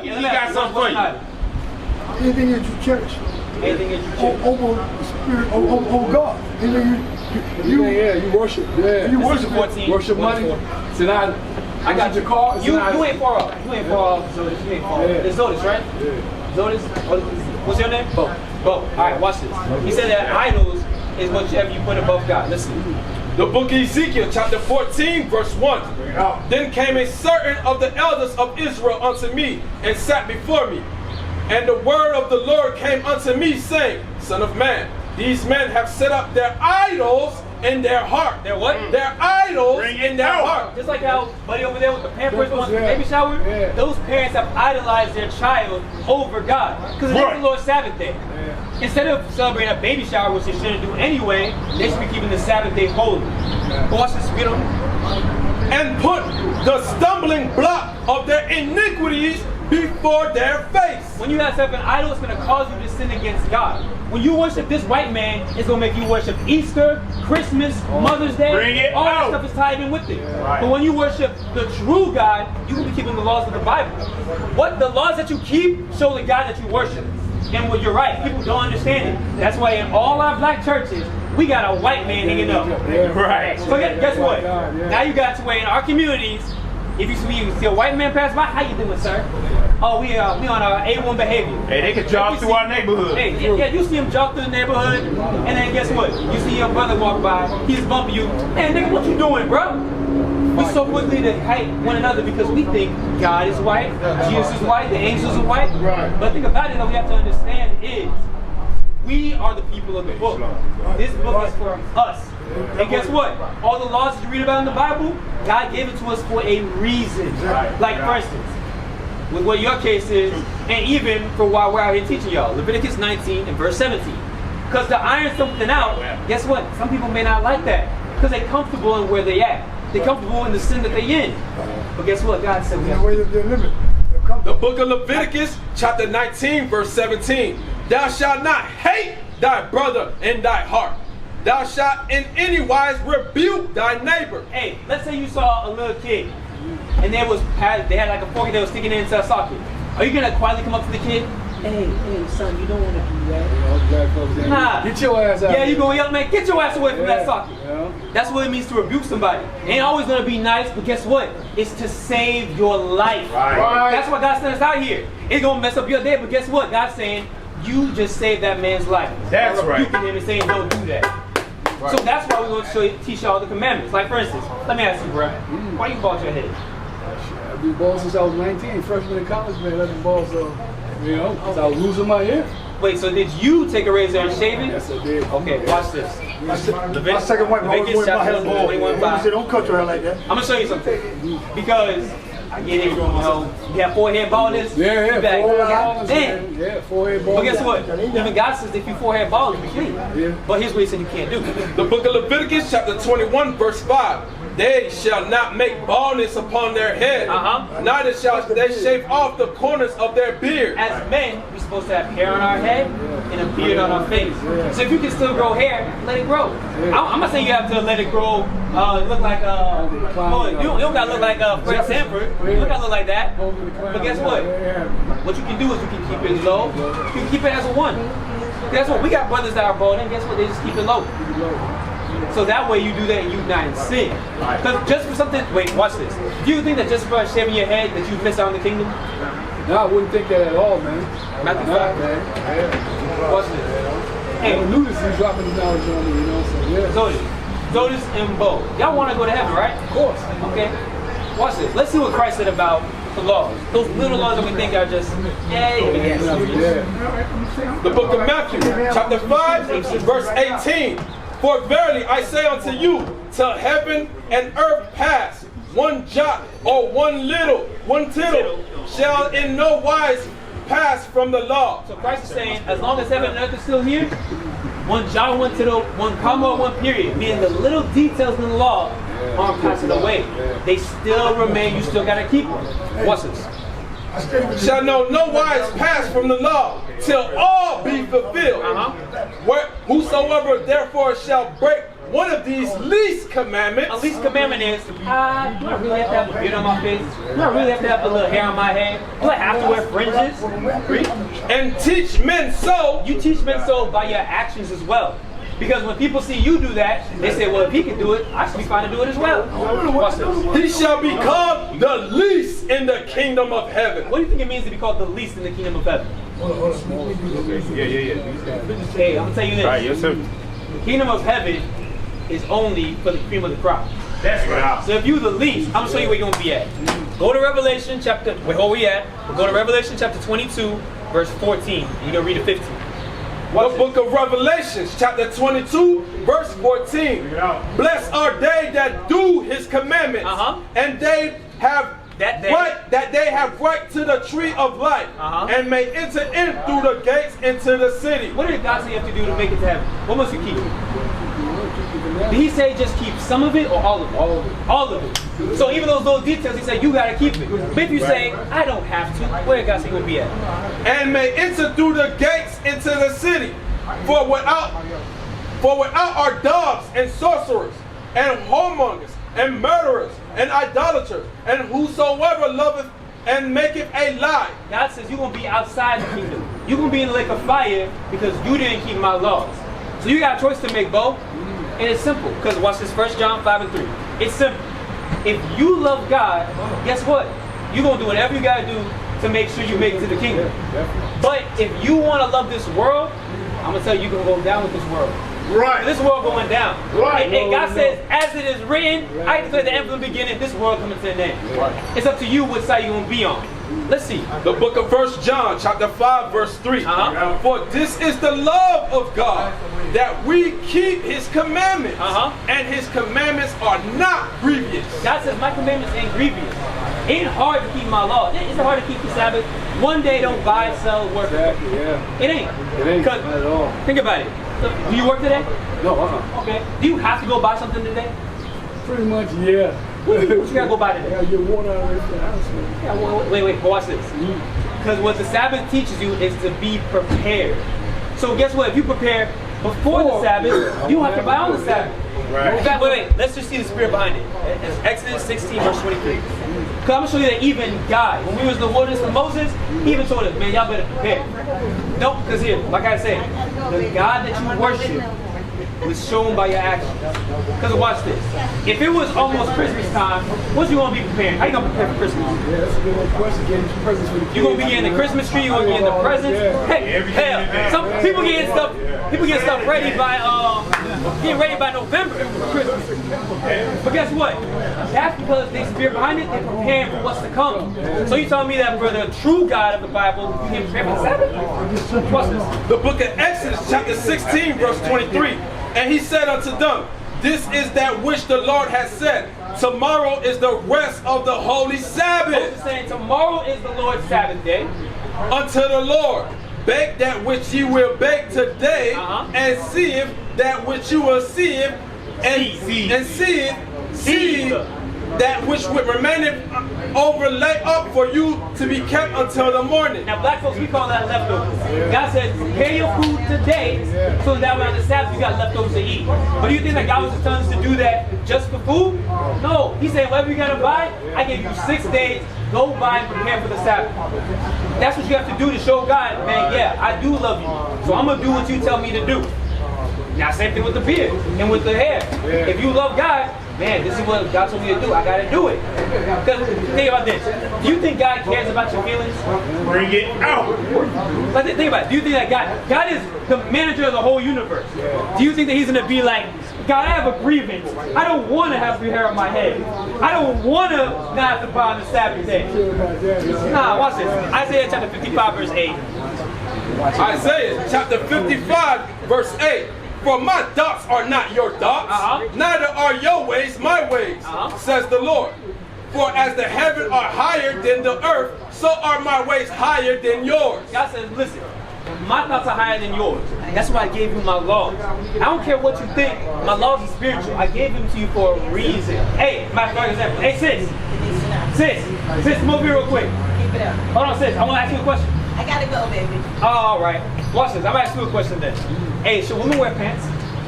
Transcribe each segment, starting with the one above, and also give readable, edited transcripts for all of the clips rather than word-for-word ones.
He got something for you. Anything that you cherish. Anything that you cherish. Over the spirit, over God. Anything you worship. Yeah. You worship 14. Worship money. So now, I got your car. You ain't far off. You ain't far off, Zodis. You ain't far off. It's Zodis, right? Yeah. Zodis? What's your name? Bo. Alright, watch this. He said that idols is whatever you put above God. Listen. The book of Ezekiel, chapter 14, verse 1. Then came a certain of the elders of Israel unto me, and sat before me. And the word of the Lord came unto me, saying, Son of man, these men have set up their idols in their heart. Their what? Their idols in their heart. Just like how buddy over there with the Pampers wants the baby shower, those parents have idolized their child over God. Because it's the Lord's Sabbath day. Instead of celebrating a baby shower, which they shouldn't do anyway, they should be keeping the Sabbath day holy. But watch this, you know? And put the stumbling block of their iniquities before their face. When you have an idol, it's going to cause you to sin against God. When you worship this white man, it's going to make you worship Easter, Christmas, Mother's Day. All that stuff is tied in with it. But when you worship the true God, you will be keeping the laws of the Bible. What the laws that you keep show the God that you worship. And well, you're right, people don't understand it. That's why in all our black churches, we got a white man hanging up. Right. So guess what? Now you got to where in our communities, if you see a white man pass by, how you doing, sir? Oh, we on our A1 behavior. Hey, they can jog through our neighborhood. Hey, yeah, you see him jog through the neighborhood, and then guess what? You see your brother walk by, he's bumping you. Hey, nigga, what you doing, bro? We so quickly to hate one another because we think God is white, Jesus is white, the angels are white. But the thing about it that we have to understand is, we are the people of the book. This book is for us. And guess what? All the laws that you read about in the Bible, God gave it to us for a reason. Like for instance, with what your case is, and even for why we're out here teaching y'all, Leviticus 19 and verse 17. Because to iron something out, guess what? Some people may not like that because they're comfortable in where they at. They're comfortable in the sin that they in. But guess what? God said we have to. The book of Leviticus, chapter 19, verse 17. Thou shalt not hate thy brother in thy heart. Thou shalt in any wise rebuke thy neighbor. Hey, let's say you saw a little kid, and they had like a fork that was sticking into a socket. Are you gonna quietly come up to the kid? Hey, son, you don't want to do that. Get your ass out. Yeah, you gonna yell, man, get your ass away from that socket. That's what it means to rebuke somebody. It ain't always gonna be nice, but guess what? It's to save your life. That's why God sent us out here. It's gonna mess up your day, but guess what? God's saying, you just saved that man's life. That's rebuking him and saying, don't do that. So that's why we're going to teach you all the commandments. Like for instance, let me ask you, bro, why you bald your head? I've been bald since I was 19, freshman in college, man. I've been bald, so, you know, because I was losing my hair. Wait, so did you take a razor and shave it? Yes, I did. Okay, watch this. My second wife always my hair bald. She said, don't cut your hair like that. I'm going to show you something. Because I get it, you know, you have forehead baldness. Yeah, forehead baldness. Yeah, forehead baldness. But guess what? Even God says if you forehead bald, you clean. But here's what he said you can't do. The book of Leviticus, chapter 21, verse 5. They shall not make baldness upon their head, neither shall they shave off the corners of their beard. As men, we're supposed to have hair on our head and a beard on our face. So if you can still grow hair, let it grow. I'm not saying you have to let it grow, look like you don't gotta look like Fred Sanford. You don't gotta look like that. But guess what? What you can do is you can keep it low. You can keep it as a one. That's what we got brothers that are bald, and guess what? They just keep it low. So that way you do that and you not in sin. Because just for something, wait, watch this. Do you think that just for shaving your head that you miss out on the kingdom? No, I wouldn't think that at all, man. Matthew 5. Man. Watch this. Hey, I knew this, he's dropping the knowledge on me, you know, so yeah. Zodis and Bo. Y'all want to go to heaven, right? Of course. Okay. Watch this. Let's see what Christ said about the laws. Those little laws that we think are just, The book of Matthew, chapter 5, verse 18. For verily I say unto you, till heaven and earth pass, one jot or one tittle shall in no wise pass from the law. So Christ is saying, as long as heaven and earth is still here, one jot, one tittle, one comma, one period, meaning the little details in the law aren't passing away. They still remain, you still got to keep them. Watch this. Shall no wise pass from the law till all be fulfilled. Whosoever therefore shall break one of these least commandments, A least commandment is, do I really have to have a beard on my face? Do I really have to have a little hair on my head? Do I have to wear fringes? Read. and teach men so, You teach men so by your actions as well. Because when people see you do that, they say, well, if he can do it, I should be fine to do it as well. Watch this. he shall be called the least in the kingdom of heaven. What do you think it means to be called the least in the kingdom of heaven? Yeah. Hey, I'm going to tell you this. Right, yes, sir. The kingdom of heaven is only for the cream of the crop. That's right. So if you're the least, I'm going to show you where you're going to be at. Go to Revelation chapter, where we at? We'll go to Revelation chapter 22, verse 14. And you're going to read the 15. The book of Revelations, chapter 22, verse 14. Blessed are they that do his commandments, and they have right to the tree of life, and may enter in through the gates into the city. What did God say you have to do to make it to heaven? What must you keep? Did he say just keep some of it or all of it? All of it. So even those little details, he said you got to keep it. But if you say, I don't have to, where did God say you will be at? And may enter through the gates into the city. For without are dogs and sorcerers and whoremongers and murderers and idolaters and whosoever loveth and maketh a lie. God says you're going to be outside the kingdom. You're going to be in the lake of fire because you didn't keep my laws. So you got a choice to make, Bo. And it's simple. Because watch this, 1 John 5 and 3. It's simple. If you love God, guess what? You're going to do whatever you got to do to make sure you make it to the kingdom. But if you want to love this world, I'm going to tell you, you're going to go down with this world. Right. This world going down. Right. And God says, as it is written, I declare the end from the beginning, this world coming to an end. Right. It's up to you which side you're going to be on. Let's see. The book of 1 John, chapter 5, verse 3. For this is the love of God, that we keep his commandments, and his commandments are not grievous. God says, my commandments ain't grievous. It ain't hard to keep my law. It's hard to keep the Sabbath. One day don't buy, sell, work. Exactly, yeah. It ain't. It ain't at all. Think about it. So, do you work today? No, Okay. Do you have to go buy something today? Pretty much, yeah. What you gotta go buy today? Gotta get water out of the house, man. Yeah, well, wait, watch this. Because what the Sabbath teaches you is to be prepared. So guess what? If you prepare before the Sabbath, you don't have to buy on the Sabbath. Right. In fact, wait. Let's just see the spirit behind it. It's Exodus 16, verse 23. Because I'm going to show you that even God, when we was in the wilderness with Moses, he even told us, man, y'all better prepare. No, because here, like I said, the God that you worship was shown by your actions. Because watch this. If it was almost Christmas time, what you going to be preparing? How you going to prepare for Christmas? Yeah, that's a good question. Getting presents for the kids. You going to be getting the Christmas tree, you going to be getting the presents. Hey, hell, some people getting stuff ready by November for Christmas. But guess what? That's because they spirit behind it, they're preparing for what's to come. So you telling me that for the true God of the Bible, you can prepare for the Sabbath? What's this? The book of Exodus, chapter 16, verse 23. And he said unto them, this is that which the Lord has said. Tomorrow is the rest of the holy Sabbath. Moses is saying tomorrow is the Lord's Sabbath day. Unto the Lord, bake that which ye will bake today, and seeth that which you will seeth, and seeth that which would remaineth overlay up for you to be kept until the morning. Now black folks, we call that leftovers. God said, prepare your food today, so that way on the Sabbath you got leftovers to eat. But do you think that God was just telling us to do that just for food? No. He said, whatever you gotta buy, I gave you 6 days, go buy and prepare for the Sabbath. That's what you have to do to show God, man, yeah, I do love you. So I'm gonna do what you tell me to do. Now same thing with the beard and with the hair. If you love God, man, this is what God told me to do. I gotta do it. Because think about this. Do you think God cares about your feelings? Bring it out. Like, think about it. Do you think that God is the manager of the whole universe? Do you think that he's gonna be like, God, I have a grievance. I don't want to have hair on my head. I don't want to not have to buy on the Sabbath day. Nah, watch this. Isaiah chapter 55, verse 8. Isaiah chapter 55, verse 8. For my thoughts are not your thoughts, neither are your ways my ways, says the Lord. For as the heavens are higher than the earth, so are my ways higher than yours. God says, listen, my thoughts are higher than yours. That's why I gave you my laws. I don't care what you think. My laws are spiritual. I gave them to you for a reason. Hey, for example, hey sis, come over here real quick. Keep it up. Hold on, sis, I want to ask you a question. I gotta go, baby. All right. Watch this. I'm going to ask you a question then. Hey, should women wear pants?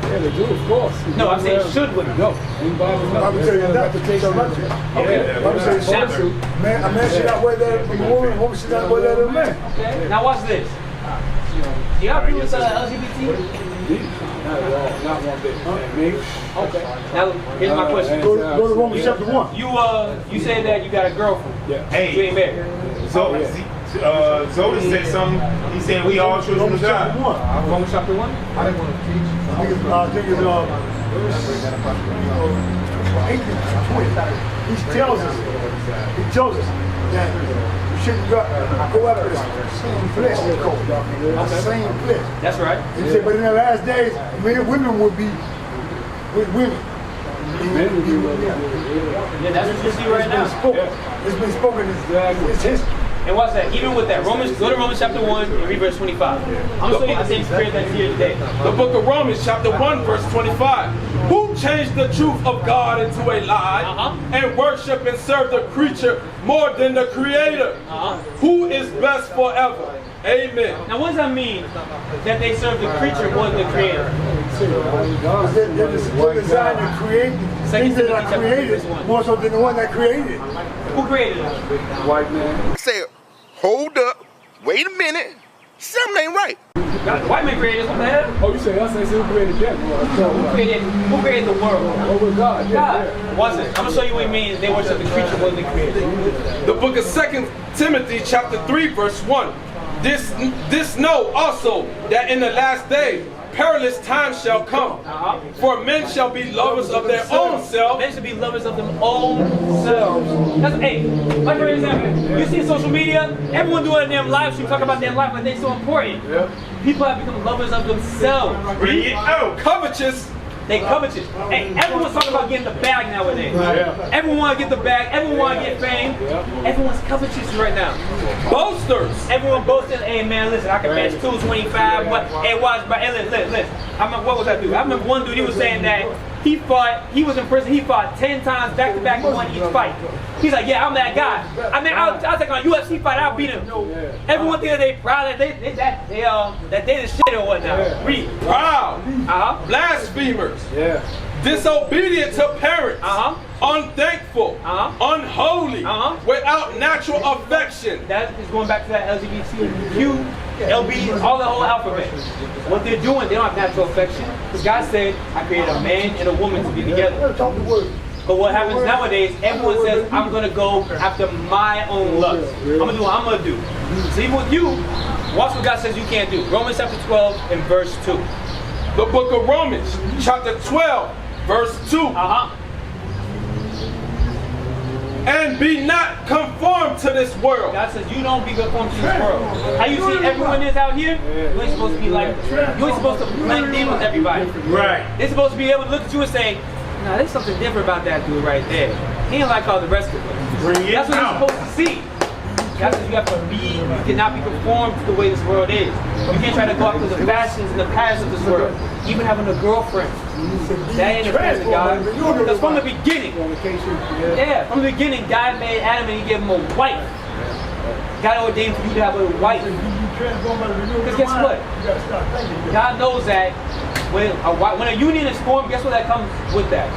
Yeah, they do, of course. No, I'm saying should women. No, in Bible, no. Bible tell you that. Okay. Bible says a man should not wear that of a woman, a woman should not wear that of a man. Okay. Now watch this. Do y'all agree with LGBT? Not at all, not one bit. Me? Okay. Now here's my question. Go to Romans chapter 1. You said that you got a girlfriend. Yeah. Hey. You ain't married. So, Zoda said something. He said we all children of Romans chapter God. 1. Romans chapter 1. I think it's 18 to 20. He tells us that we shouldn't go after the same flesh, it's called. The same flesh. That's right. And he said, but in the last days, men and women will be with women. Yeah, that's what you see right now. It's been spoken. It's history. And watch that. Even with that, go to Romans chapter 1 and read verse 25. I'm gonna show you the same spirit that's here today. The book of Romans chapter 1 verse 25. Who changed the truth of God into a lie and worship and serve the creature more than the creator, who is blessed forever. Amen. Now what does that mean that they serve the creature more than the creator? They're designed to create things that are created more so than the one that created. Who created it? White man. Say, hold up, wait a minute, something ain't right. God, the white man created this. What the hell? Oh, you say us? I say who created that? Who created the world? Over God. Yeah, God. yeah. Watch it. I'm gonna show you what it means. They worship the creature more than the creator. The book of 2 Timothy chapter 3 verse 1. This know also that in the last day perilous times shall come. For men shall be lovers of their own self. Men should be lovers of their own selves. That's, hey, like for example, you see social media, everyone doing a damn live stream talking about their life like they're so important. People have become lovers of themselves. Bring it out. Covetous. They covetous. Hey, everyone's talking about getting the bag nowadays. Everyone want to get the bag. Everyone want to get fame. Everyone's covetous right now. Boasters. Everyone boasting, hey man, listen, I can match 225. What? Hey, watch, bro. Hey, listen. What was that dude? I remember one dude, he was saying that he was in prison, he fought 10 times back to back and won each fight. He's like, yeah, I'm that guy. I mean, I'll take on a UFC fight, I'll beat him. Everyone thinks that they proud that they the shit or whatnot. Read. Proud. Blasphemers. Disobedient to parents. Unthankful. Unholy. Without natural affection. That is going back to that LGBTQ, LB, all the whole alphabet. What they're doing, they don't have natural affection. Because God said, I created a man and a woman to be together. But what happens nowadays, everyone says, I'm going to go after my own lust. I'm going to do what I'm going to do. So even with you, watch what God says you can't do. Romans chapter 12 and verse 2. The book of Romans chapter 12 verse 2. And be not conformed to this world. God says you don't be conformed to this world. How you see everyone is out here, you ain't supposed to be like, you ain't supposed to blend in with everybody. Right. They're supposed to be able to look at you and say, nah, there's something different about that dude right there. He ain't like all the rest of us. Bring it That's what out. you're supposed to see. God says you have to be, you cannot be conformed to the way this world is. You can't try to go after the fashions and the patterns of this world. Even having a girlfriend. That ain't the plan of God. Because from the beginning, from the beginning, God made Adam and he gave him a wife. God ordained for you to have a wife. Because guess what? God knows that when a union is formed, guess what that comes with that?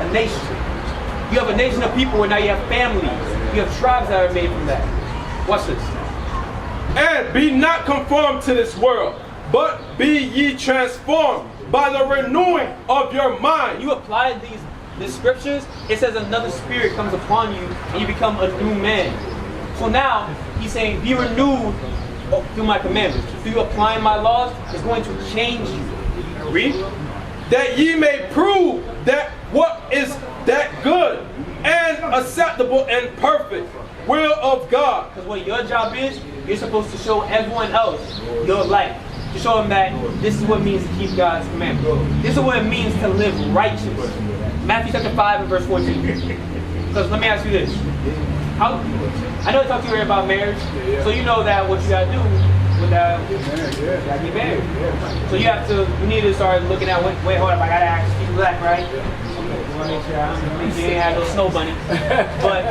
A nation. You have a nation of people where now you have families. You have tribes that are made from that. Watch this. And be not conformed to this world, but be ye transformed by the renewing of your mind. You apply these scriptures, it says another spirit comes upon you and you become a new man. So now he's saying be renewed through my commandments. Through you applying my laws, it's going to change you. Read. That ye may prove that what is that good and acceptable and perfect will of God. Because what your job is, you're supposed to show everyone else your life. To show them that this is what it means to keep God's commandments. This is what it means to live righteous. Matthew chapter 5 and verse 14. Because let me ask you this. I know I talked to you earlier about marriage, so you know that what you gotta do with that, you gotta get married. So you need to start looking at, wait, hold up, I gotta ask you black, right? You wanna make sure you ain't have no snow bunny. But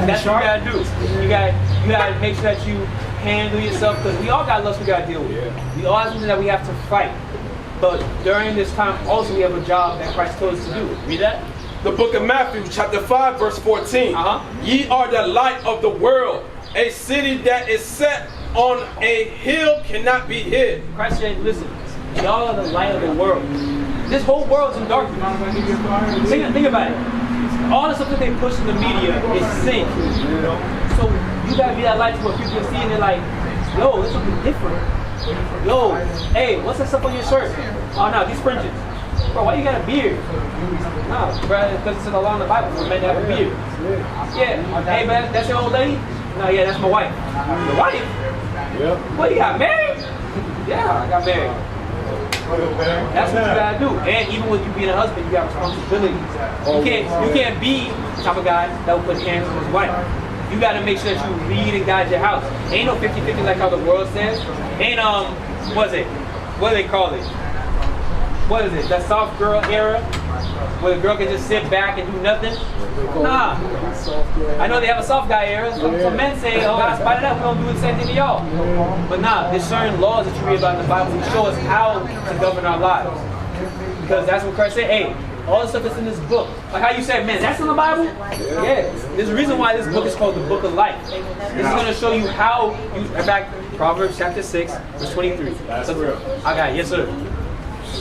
that's what you gotta do. You gotta make sure that you handle yourself, because we all got lust we gotta deal with. We all have something that we have to fight. But during this time, also we have a job that Christ told us to do. Read that. The book of Matthew, chapter 5, verse 14. Ye are the light of the world. A city that is set on a hill cannot be hid. Christ said, listen, y'all are the light of the world. This whole world's in darkness. Think about it. All the stuff that they push in the media is sin. So you gotta be that light to where people see and they're like, yo, there's something different. Yo, hey, what's that stuff on your shirt? Oh no, these fringes. Bro, why you got a beard? Nah, bro, because it's in the law in the Bible for men to have a beard. Yeah. Hey man, that's your old lady? No, yeah, that's my wife. Your wife? Yep. What, you got married? Yeah, I got married. That's what you gotta do. And even with you being a husband, you got responsibilities. You can't be the type of guy that will put hands on his wife. You gotta make sure that you lead and guide your house. Ain't no 50-50 like how the world says. Ain't what is it? What do they call it? What is it? That soft girl era? Where the girl can just sit back and do nothing? Nah. I know they have a soft guy era. Some men say, oh, in spite of that, we don't do the same thing to y'all. But nah, there's certain laws that you read about in the Bible that show us how to govern our lives. Because that's what Christ said. Hey, all the stuff that's in this book. Like how you said, man, that's in the Bible? Yeah. There's a reason why this book is called the Book of Life. This is going to show you how you, in fact, Proverbs chapter 6, verse 23. That's real. I got it. Yes, sir.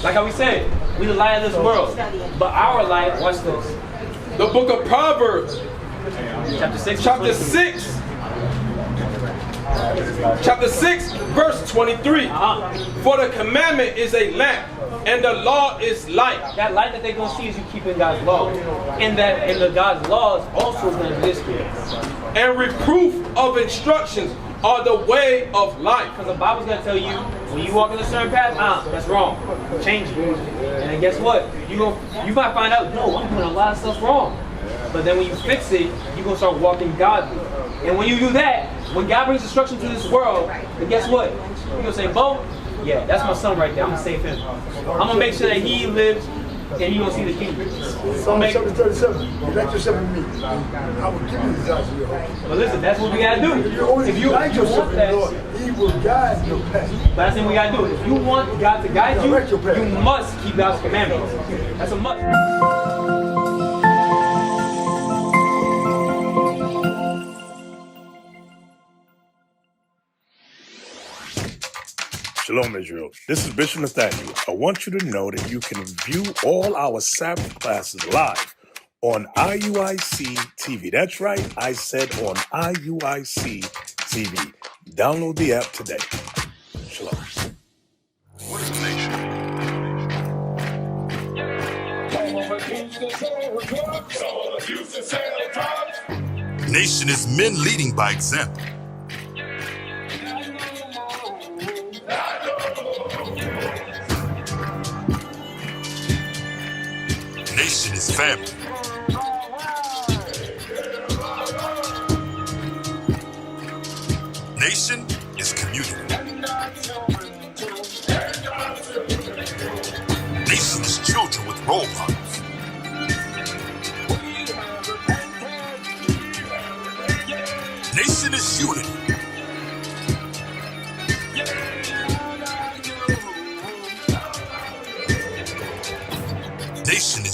Like how we said, we the light of this world. But our light, watch this. The book of Proverbs, Chapter 6. chapter 6. Chapter 6, verse 23. For the commandment is a lamp, and the law is light. That light that they're going to see is you keeping God's law. And the God's laws also is going to exist here. And reproof of instructions are the way of life. Because the Bible's going to tell you, when you walk in a certain path, that's wrong. Change it. And then guess what? You might find out, no, I'm doing a lot of stuff wrong. But then when you fix it, you're going to start walking godly. And when you do that, when God brings destruction to this world, then guess what? You're going to say, Bo, yeah, that's my son right there. I'm going to save him. I'm going to make sure that he lives and you're going to see the kingdom. Psalm chapter 37. Delight yourself in me. I will give you the desires of your heart. But listen, that's what we got to do. If you delight yourself in the Lord, He will guide your path. But that's what we got to do. If you want God to guide you, you must keep God's commandments. That's a must. Shalom, Israel. This is Bishop Nathaniel. I want you to know that you can view all our Sabbath classes live on IUIC TV. That's right, I said on IUIC TV. Download the app today. Shalom. What is the nation? Nation is men leading by example. Nation is family. Nation is community. Nation is children with role models. Nation is unity. Nation is